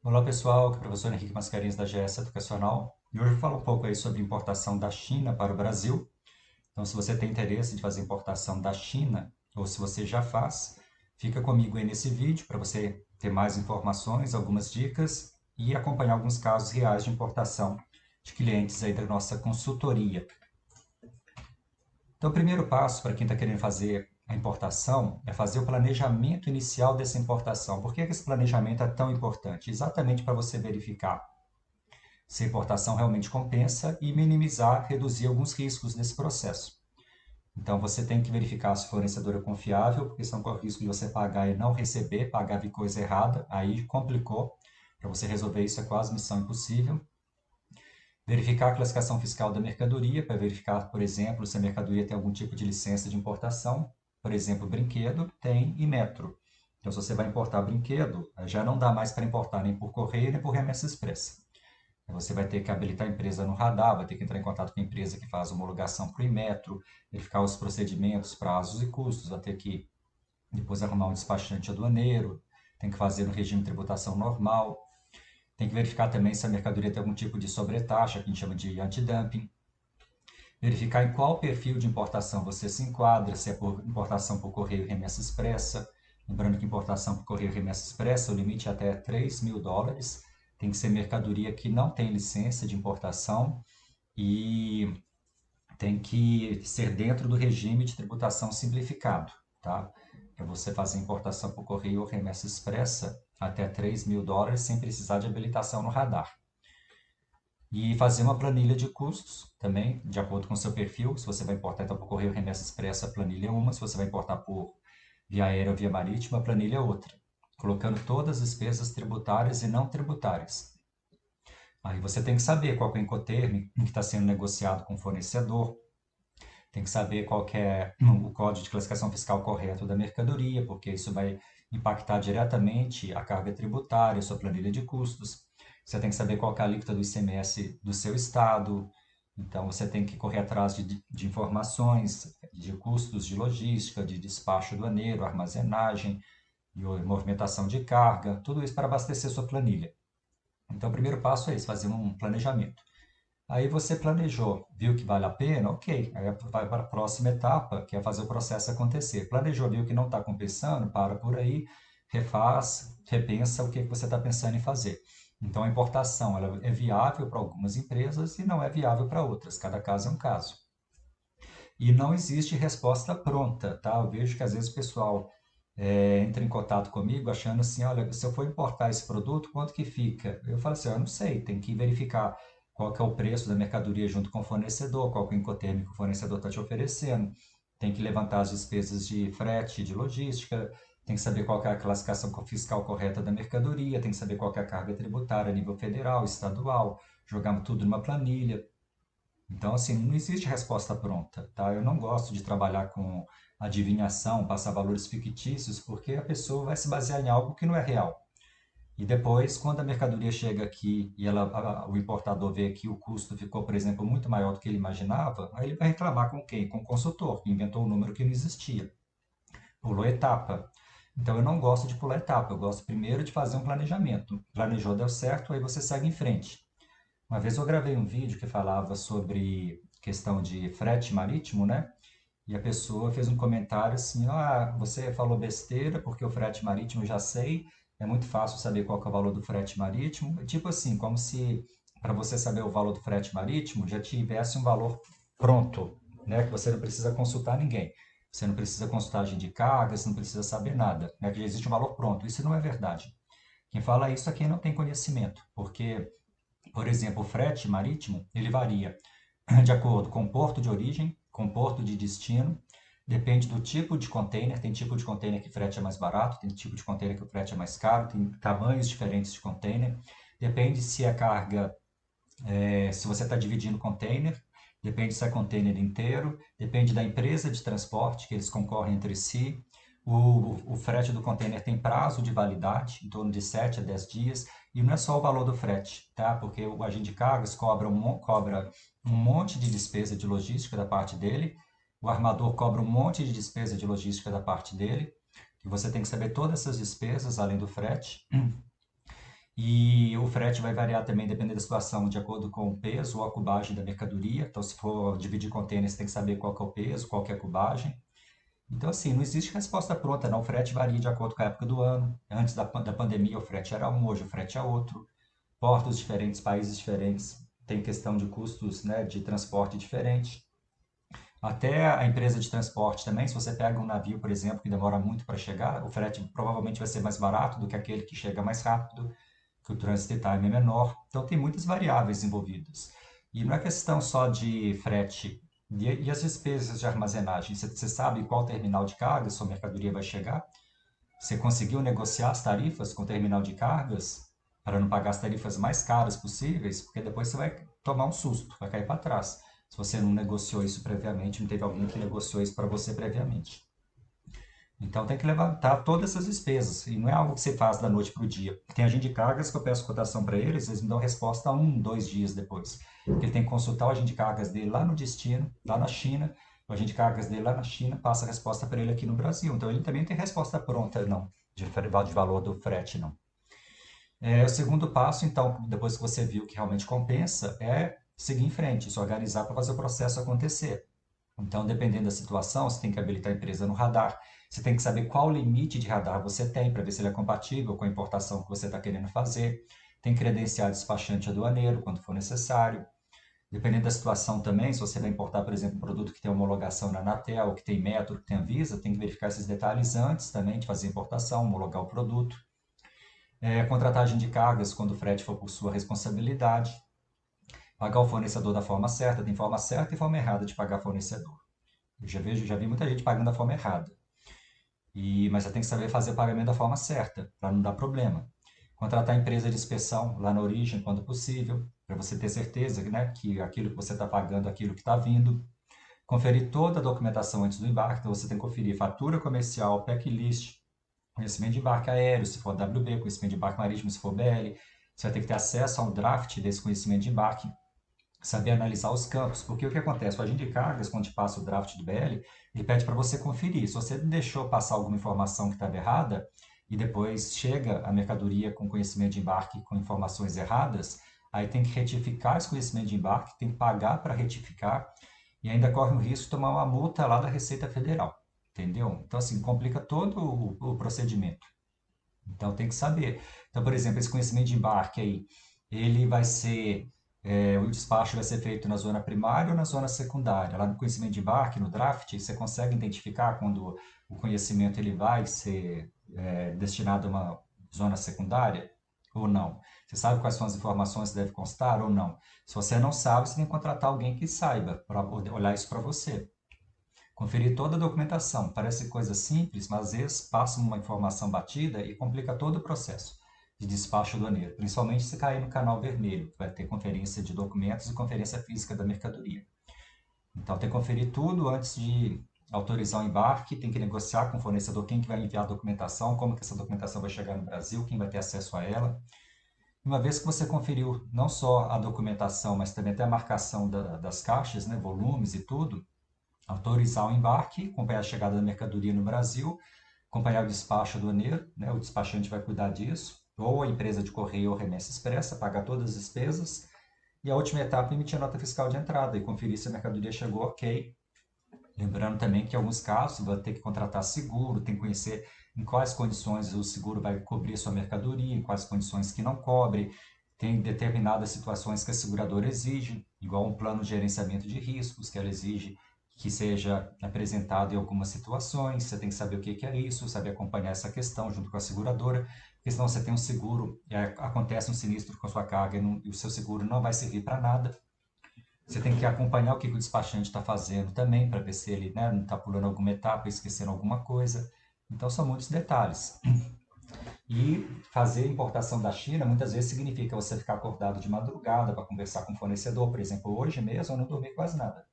Olá pessoal, aqui é o professor Henrique Mascarenhas da GS Educacional e hoje eu vou falar um pouco aí sobre importação da China para o Brasil. Então, se você tem interesse de fazer importação da China ou se você já faz, fica comigo aí nesse vídeo para você ter mais informações, algumas dicas e acompanhar alguns casos reais de importação de clientes aí da nossa consultoria. Então, o primeiro passo para quem está querendo fazer a importação é fazer o planejamento inicial dessa importação. Por que esse planejamento é tão importante? Exatamente para você verificar se a importação realmente compensa e minimizar, reduzir alguns riscos nesse processo. Então, você tem que verificar se o fornecedor é confiável, porque senão corre o risco de você pagar e não receber, pagar de coisa errada, aí complicou. Para você resolver isso é quase missão impossível. Verificar a classificação fiscal da mercadoria, para verificar, por exemplo, se a mercadoria tem algum tipo de licença de importação. Por exemplo, brinquedo tem e metro. Então, se você vai importar brinquedo, já não dá mais para importar nem por correio nem por remessa expressa. Você vai ter que habilitar a empresa no radar, vai ter que entrar em contato com a empresa que faz homologação para o Inmetro, verificar os procedimentos, prazos e custos, vai ter que depois arrumar um despachante aduaneiro, tem que fazer no regime de tributação normal, tem que verificar também se a mercadoria tem algum tipo de sobretaxa, que a gente chama de antidumping, verificar em qual perfil de importação você se enquadra, se é por importação por correio e remessa expressa. Lembrando que importação por correio e remessa expressa, o limite é até US$ 3.000, tem que ser mercadoria que não tem licença de importação e tem que ser dentro do regime de tributação simplificado, tá? Para você fazer importação por correio ou remessa expressa, até US$ 3.000 sem precisar de habilitação no radar. E fazer uma planilha de custos também, de acordo com o seu perfil. Se você vai importar então, por correio remessa expressa, a planilha é uma. Se você vai importar por via aérea ou via marítima, a planilha é outra. Colocando todas as despesas tributárias e não tributárias. Aí você tem que saber qual é o Incoterm que está sendo negociado com o fornecedor. Tem que saber qual que é o código de classificação fiscal correto da mercadoria, porque isso vai impactar diretamente a carga tributária, a sua planilha de custos. Você tem que saber qual que é a alíquota do ICMS do seu estado. Então, você tem que correr atrás de informações de custos de logística, de despacho aduaneiro, armazenagem, de movimentação de carga, tudo isso para abastecer sua planilha. Então, o primeiro passo é esse, fazer um planejamento. Aí você planejou, viu que vale a pena? Ok. Aí vai para a próxima etapa, que é fazer o processo acontecer. Planejou, viu que não está compensando? Para por aí, refaz, repensa o que você está pensando em fazer. Então, a importação ela é viável para algumas empresas e não é viável para outras. Cada caso é um caso. E não existe resposta pronta, tá? Eu vejo que às vezes o pessoal entra em contato comigo achando assim, olha, se eu for importar esse produto, quanto que fica? Eu falo assim, eu não sei, tem que verificar qual que é o preço da mercadoria junto com o fornecedor, qual que é o Incoterm que o fornecedor está te oferecendo, tem que levantar as despesas de frete, de logística, tem que saber qual que é a classificação fiscal correta da mercadoria, tem que saber qual que é a carga tributária a nível federal, estadual, jogar tudo numa planilha. Então, assim, não existe resposta pronta, tá? Eu não gosto de trabalhar com adivinhação, passar valores fictícios, porque a pessoa vai se basear em algo que não é real. E depois, quando a mercadoria chega aqui e o importador vê que o custo ficou, por exemplo, muito maior do que ele imaginava, aí ele vai reclamar com quem? Com o consultor, que inventou um número que não existia. Pulou etapa. Então, eu não gosto de pular etapa, eu gosto primeiro de fazer um planejamento. Planejou, deu certo, aí você segue em frente. Uma vez eu gravei um vídeo que falava sobre questão de frete marítimo, né? E a pessoa fez um comentário assim: ah, você falou besteira porque o frete marítimo eu já sei, é muito fácil saber qual que é o valor do frete marítimo. Tipo assim, como se para você saber o valor do frete marítimo já tivesse um valor pronto, né? Que você não precisa consultar ninguém. Você não precisa consultar agente de carga, você não precisa saber nada, né? Que já existe um valor pronto. Isso não é verdade. Quem fala isso é quem não tem conhecimento, porque por exemplo, o frete marítimo, ele varia de acordo com o porto de origem, com o porto de destino, depende do tipo de container, tem tipo de container que o frete é mais barato, tem tipo de container que o frete é mais caro, tem tamanhos diferentes de container, depende se a carga, se você está dividindo container, depende se é container inteiro, depende da empresa de transporte, que eles concorrem entre si, o frete do container tem prazo de validade, em torno de 7 a 10 dias, e não é só o valor do frete, tá? Porque o agente de cargas cobra um monte de despesa de logística da parte dele, o armador cobra um monte de despesa de logística da parte dele, e você tem que saber todas essas despesas além do frete. E o frete vai variar também dependendo da situação, de acordo com o peso ou a cubagem da mercadoria. Então, se for dividir contêineres, tem que saber qual que é o peso, qual que é a cubagem. Então, assim, não existe resposta pronta, não. O frete varia de acordo com a época do ano. Antes da pandemia, o frete era um, hoje o frete é outro. Portos diferentes, países diferentes, tem questão de custos, né, de transporte diferente. Até a empresa de transporte também, se você pega um navio, por exemplo, que demora muito para chegar, o frete provavelmente vai ser mais barato do que aquele que chega mais rápido, que o transit time é menor. Então, tem muitas variáveis envolvidas. E não é questão só de frete. E as despesas de armazenagem? Você sabe qual terminal de carga sua mercadoria vai chegar? Você conseguiu negociar as tarifas com o terminal de cargas para não pagar as tarifas mais caras possíveis? Porque depois você vai tomar um susto, vai cair para trás. Se você não negociou isso previamente, não teve alguém que negociou isso para você previamente. Então tem que levantar todas essas despesas. E não é algo que você faz da noite para o dia. Tem agente de cargas que eu peço cotação para eles, eles me dão resposta 1, 2 dias depois. Porque ele tem que consultar o agente de cargas dele lá no destino, lá na China. O agente de cargas dele lá na China passa a resposta para ele aqui no Brasil. Então ele também tem resposta pronta, não, de valor do frete, não. O segundo passo, então, depois que você viu que realmente compensa, é seguir em frente, se organizar para fazer o processo acontecer. Então, dependendo da situação, você tem que habilitar a empresa no radar. Você tem que saber qual limite de radar você tem para ver se ele é compatível com a importação que você está querendo fazer. Tem que credenciar despachante aduaneiro quando for necessário. Dependendo da situação também, se você vai importar, por exemplo, um produto que tem homologação na Anatel, que tem Metro, que tem Anvisa, tem que verificar esses detalhes antes também de fazer a importação, homologar o produto. Contratagem de cargas quando o frete for por sua responsabilidade. Pagar o fornecedor da forma certa, tem forma certa e forma errada de pagar fornecedor. Eu já vi muita gente pagando da forma errada. Mas você tem que saber fazer o pagamento da forma certa, para não dar problema. Contratar a empresa de inspeção lá na origem, quando possível, para você ter certeza, né, que aquilo que você está pagando, aquilo que está vindo. Conferir toda a documentação antes do embarque, então você tem que conferir fatura comercial, packlist, conhecimento de embarque aéreo, se for WB, conhecimento de embarque marítimo, se for BL. Você vai ter que ter acesso ao draft desse conhecimento de embarque, saber analisar os campos, porque o que acontece? O agente de cargas, quando te passa o draft do BL, ele pede para você conferir. Se você deixou passar alguma informação que estava errada, e depois chega a mercadoria com conhecimento de embarque com informações erradas, aí tem que retificar esse conhecimento de embarque, tem que pagar para retificar, e ainda corre o risco de tomar uma multa lá da Receita Federal, entendeu? Então, assim, complica todo o procedimento. Então, tem que saber. Então, por exemplo, esse conhecimento de embarque aí, ele vai ser, o despacho vai ser feito na zona primária ou na zona secundária. Lá no conhecimento de embarque, no draft, você consegue identificar quando o conhecimento ele vai ser destinado a uma zona secundária ou não. Você sabe quais são as informações que deve constar ou não. Se você não sabe, você tem que contratar alguém que saiba para olhar isso para você. Conferir toda a documentação. Parece coisa simples, mas às vezes passa uma informação batida e complica todo o processo de despacho aduaneiro, principalmente se cair no canal vermelho, que vai ter conferência de documentos e conferência física da mercadoria. Então tem que conferir tudo antes de autorizar o embarque, tem que negociar com o fornecedor quem que vai enviar a documentação, como que essa documentação vai chegar no Brasil, quem vai ter acesso a ela. Uma vez que você conferiu não só a documentação, mas também até a marcação das caixas, né, volumes e tudo, autorizar o embarque, acompanhar a chegada da mercadoria no Brasil, acompanhar o despacho aduaneiro, né? O despachante vai cuidar disso, ou a empresa de correio ou remessa expressa, pagar todas as despesas, e a última etapa é emitir a nota fiscal de entrada e conferir se a mercadoria chegou ok. Lembrando também que em alguns casos vai ter que contratar seguro, tem que conhecer em quais condições o seguro vai cobrir a sua mercadoria, em quais condições que não cobre. Tem determinadas situações que a seguradora exige, igual um plano de gerenciamento de riscos, que ela exige que seja apresentado em algumas situações. Você tem que saber o que é isso, saber acompanhar essa questão junto com a seguradora, porque senão você tem um seguro, acontece um sinistro com a sua carga e o seu seguro não vai servir para nada. Você tem que acompanhar o que o despachante está fazendo também, para ver se ele, né, não está pulando alguma etapa, esquecendo alguma coisa. Então, são muitos detalhes. E fazer importação da China muitas vezes significa você ficar acordado de madrugada para conversar com o fornecedor. Por exemplo, hoje mesmo eu não dormi quase nada.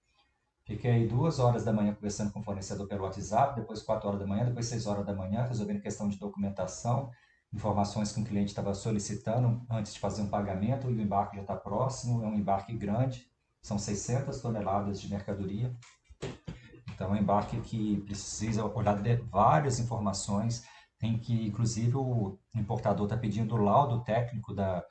Fiquei 2 horas da manhã conversando com o fornecedor pelo WhatsApp, depois 4 horas da manhã, depois 6 horas da manhã, resolvendo questão de documentação, informações que o cliente estava solicitando antes de fazer um pagamento, e o embarque já está próximo, é um embarque grande, são 600 toneladas de mercadoria. Então, é um embarque que precisa olhar várias informações, em que, inclusive, o importador está pedindo o laudo técnico da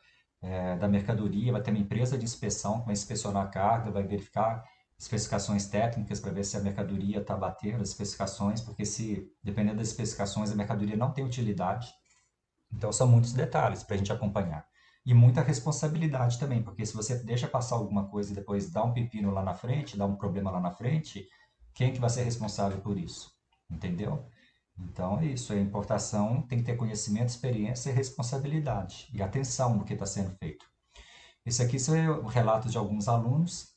mercadoria, vai ter uma empresa de inspeção que vai inspecionar a carga, vai verificar especificações técnicas para ver se a mercadoria está batendo as especificações, porque se, dependendo das especificações, a mercadoria não tem utilidade. Então, são muitos detalhes para a gente acompanhar. E muita responsabilidade também, porque se você deixa passar alguma coisa e depois dá um pepino lá na frente, dá um problema lá na frente, quem que vai ser responsável por isso? Entendeu? Então, é isso. A importação tem que ter conhecimento, experiência e responsabilidade. E atenção no que está sendo feito. Esse aqui são relatos de alguns alunos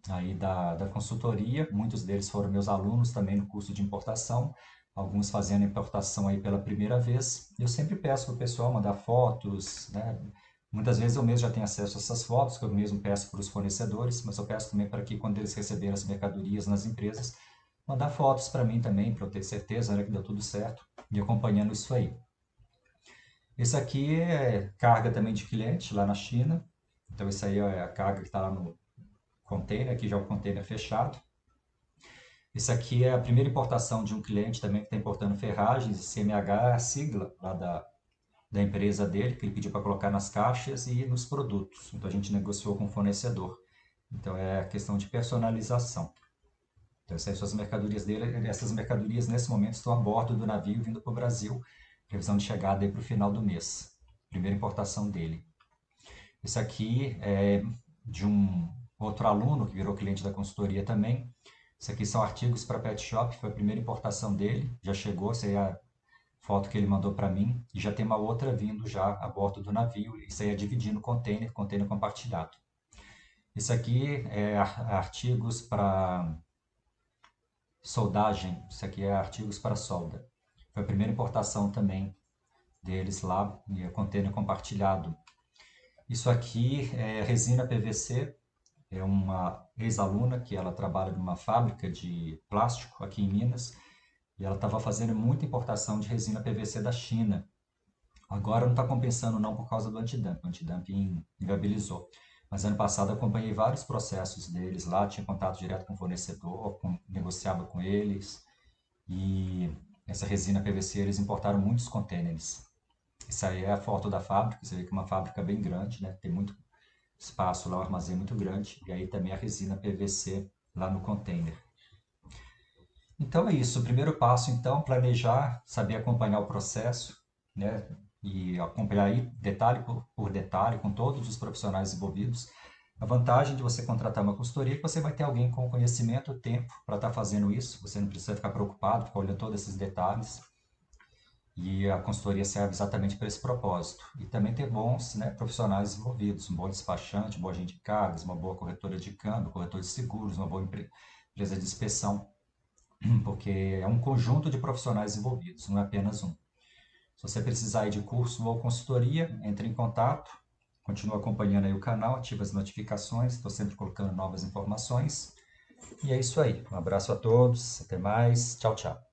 aí da consultoria. Muitos deles foram meus alunos também no curso de importação. Alguns fazendo importação aí pela primeira vez. Eu sempre peço para o pessoal mandar fotos, né? Muitas vezes eu mesmo já tenho acesso a essas fotos, que eu mesmo peço para os fornecedores, mas eu peço também para que quando eles receberem as mercadorias nas empresas, mandar fotos para mim também, para eu ter certeza, né, que deu tudo certo, e acompanhando isso aí. Esse aqui é carga também de cliente lá na China. Então, isso aí é a carga que está lá no container, aqui já é o container fechado. Esse aqui é a primeira importação de um cliente também que está importando ferragens, CMH é a sigla lá da empresa dele, que ele pediu para colocar nas caixas e nos produtos. Então, a gente negociou com o fornecedor. Então, é questão de personalização. Então, essas são as mercadorias dele. Essas mercadorias, nesse momento, estão a bordo do navio vindo para o Brasil. Previsão de chegada aí para o final do mês. Primeira importação dele. Esse aqui é de um outro aluno que virou cliente da consultoria também. Isso aqui são artigos para pet shop, foi a primeira importação dele. Já chegou, essa aí é a foto que ele mandou para mim. E já tem uma outra vindo já a bordo do navio. Isso aí é dividindo container, container compartilhado. Isso aqui é artigos para soldagem, isso aqui é artigos para solda. Foi a primeira importação também deles lá, e é container compartilhado. Isso aqui é resina PVC, é uma ex-aluna que ela trabalha numa fábrica de plástico aqui em Minas, e ela estava fazendo muita importação de resina PVC da China. Agora não está compensando não por causa do antidumping, o antidumping inviabilizou. Mas ano passado eu acompanhei vários processos deles lá, tinha contato direto com o fornecedor, negociava com eles. E essa resina PVC eles importaram muitos contêineres. Isso aí é a foto da fábrica, você vê que é uma fábrica bem grande, né? Tem muito espaço lá, um armazém muito grande. E aí também a resina PVC lá no container. Então é isso, o primeiro passo então, planejar, saber acompanhar o processo, né? E acompanhar aí detalhe por detalhe com todos os profissionais envolvidos. A vantagem de você contratar uma consultoria é que você vai ter alguém com conhecimento, tempo para estar fazendo isso. Você não precisa ficar preocupado, ficar olhando todos esses detalhes. E a consultoria serve exatamente para esse propósito. E também ter bons, né, profissionais envolvidos, um bom despachante, um bom agente de cargas, uma boa corretora de câmbio, corretor de seguros, uma boa empresa de inspeção, porque é um conjunto de profissionais envolvidos, não é apenas um. Se você precisar aí de curso ou consultoria, entre em contato, continue acompanhando aí o canal, ative as notificações, estou sempre colocando novas informações. E é isso aí. Um abraço a todos, até mais, tchau, tchau.